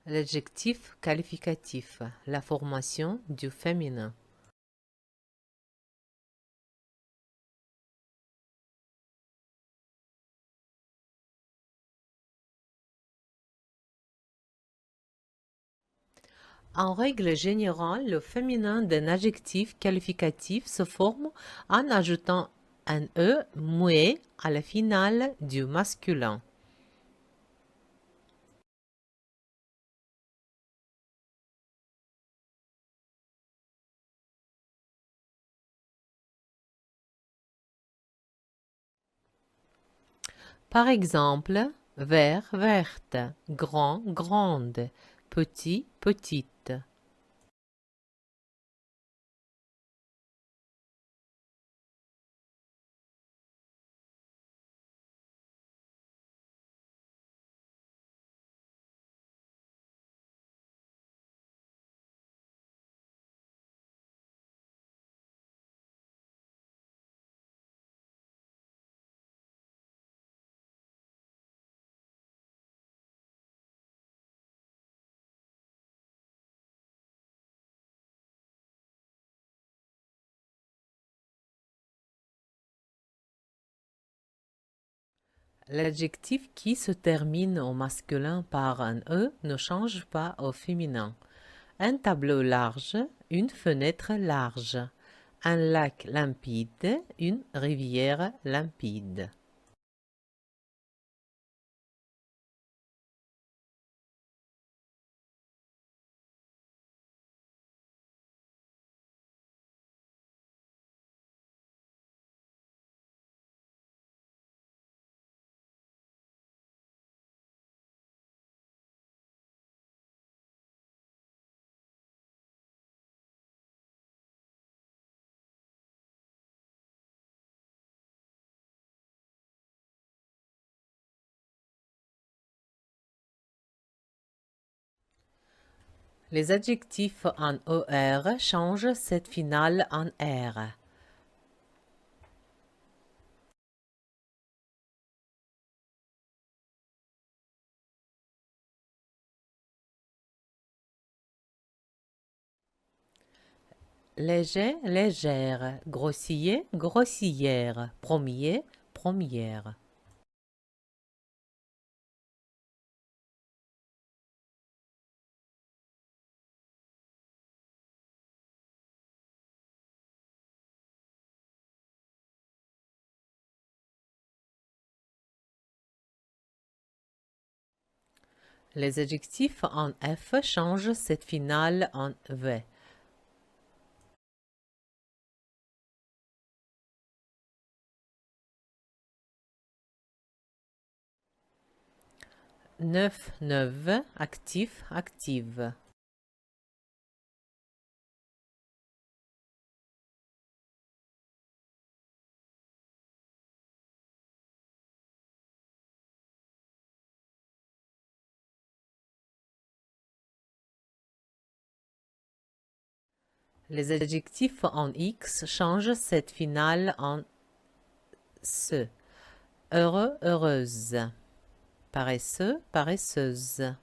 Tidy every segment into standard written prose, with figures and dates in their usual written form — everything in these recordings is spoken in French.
L'adjectif qualificatif, la formation du féminin. En règle générale, le féminin d'un adjectif qualificatif se forme en ajoutant un E muet à la finale du masculin. Par exemple, vert, verte, grand, grande, petit, petite. L'adjectif qui se termine au masculin par un E ne change pas au féminin. Un tableau large, une fenêtre large. Un lac limpide, une rivière limpide. Les adjectifs en ER changent cette finale en R. Léger, légère. Grossier, grossière. Premier, première. Les adjectifs en F changent cette finale en V. Neuf, neuve. Actif, active. Les adjectifs en X changent cette finale en SE. Heureux, heureuse. Paresseux, paresseuse.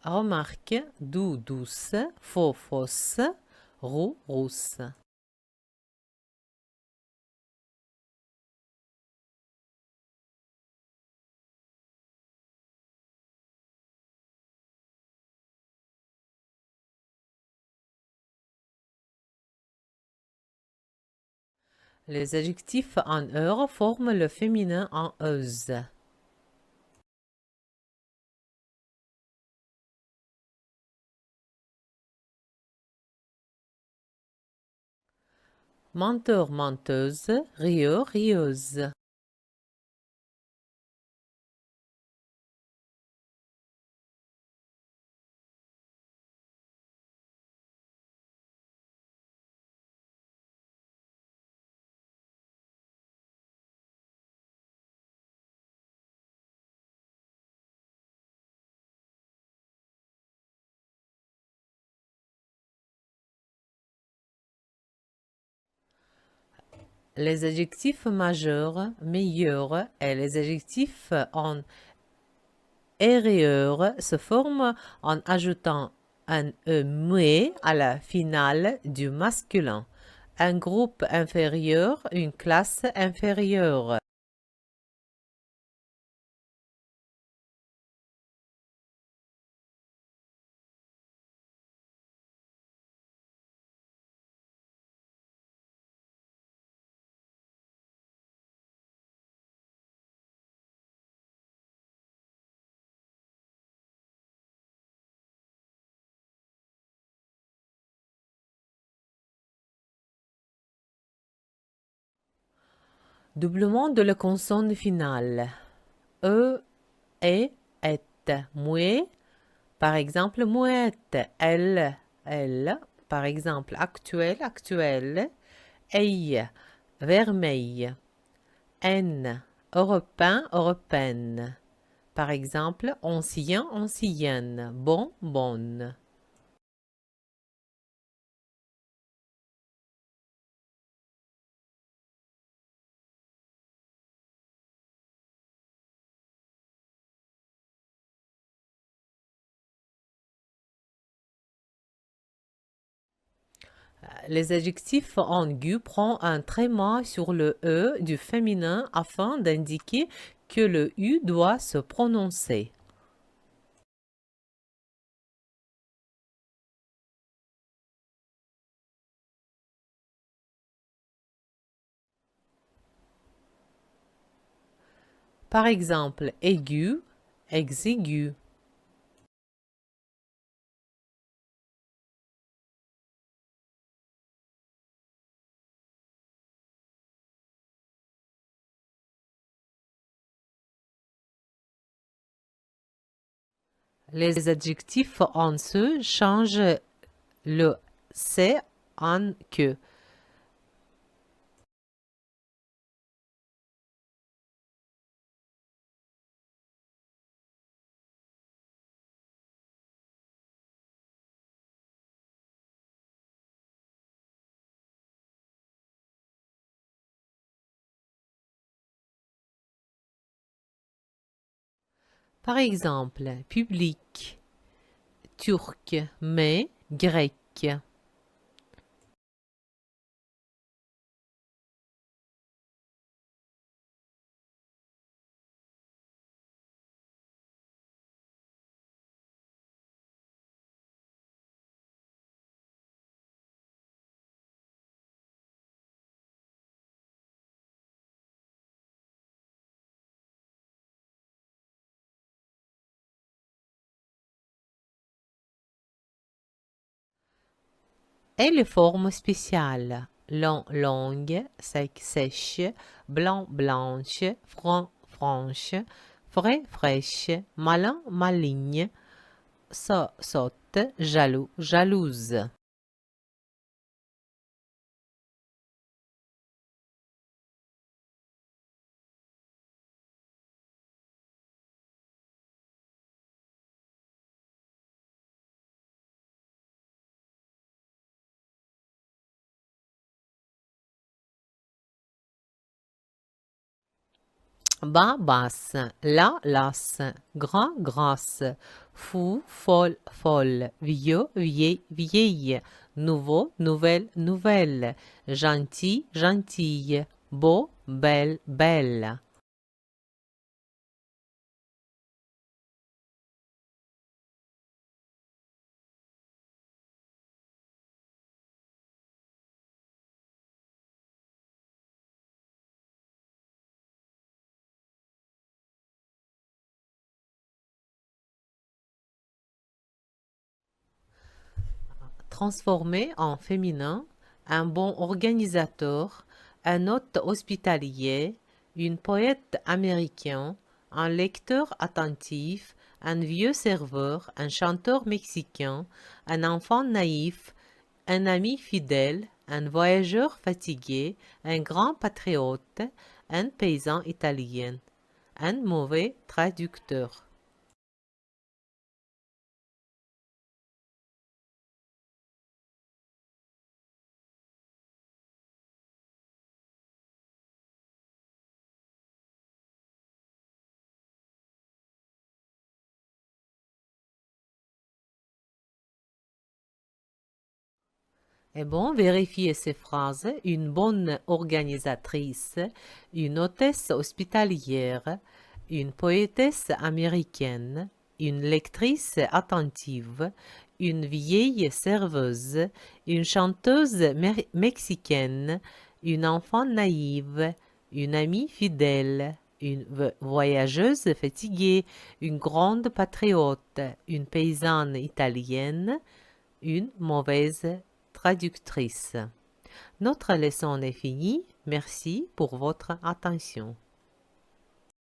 Remarque, doux, douce, faux, fausse, roux, rousse. Les adjectifs en heure forment le féminin en euse. Menteur, menteuse, rieur, rieuse. Les adjectifs majeurs, meilleurs et les adjectifs en erreur se forment en ajoutant un e muet à la finale du masculin. Un groupe inférieur, une classe inférieure. Doublement de la consonne finale. E, et, et. Muet, par exemple, mouette. Elle, elle. Par exemple, actuel, actuelle. Ei, vermeil. N, européen, européenne. Par exemple, ancien, ancienne. Bon, bonne. Les adjectifs en gu prennent un tréma sur le E du féminin afin d'indiquer que le U doit se prononcer. Par exemple, aigu, exigu. Les adjectifs en se changent le C en que. Par exemple, public, turc, mais, grec. Et les formes spéciales. Long, longue, sec, sèche, blanc, blanche, franc, franche, frais, fraîche, malin, maligne, sotte, jaloux, jalouse. Bas, basse, là, las, grand, grasse, fou, folle, folle, vieux, vieille, vieille, nouveau, nouvelle, nouvelle, gentil, gentille, beau, belle, belle. Transformé en féminin, un bon organisateur, un hôte hospitalier, une poète américain, un lecteur attentif, un vieux serveur, un chanteur mexicain, un enfant naïf, un ami fidèle, un voyageur fatigué, un grand patriote, un paysan italien, un mauvais traducteur. Et bon, vérifiez ces phrases. Une bonne organisatrice, une hôtesse hospitalière, une poétesse américaine, une lectrice attentive, une vieille serveuse, une chanteuse mexicaine, une enfant naïve, une amie fidèle, une voyageuse fatiguée, une grande patriote, une paysanne italienne, une mauvaise traductrice. Notre leçon est finie. Merci pour votre attention.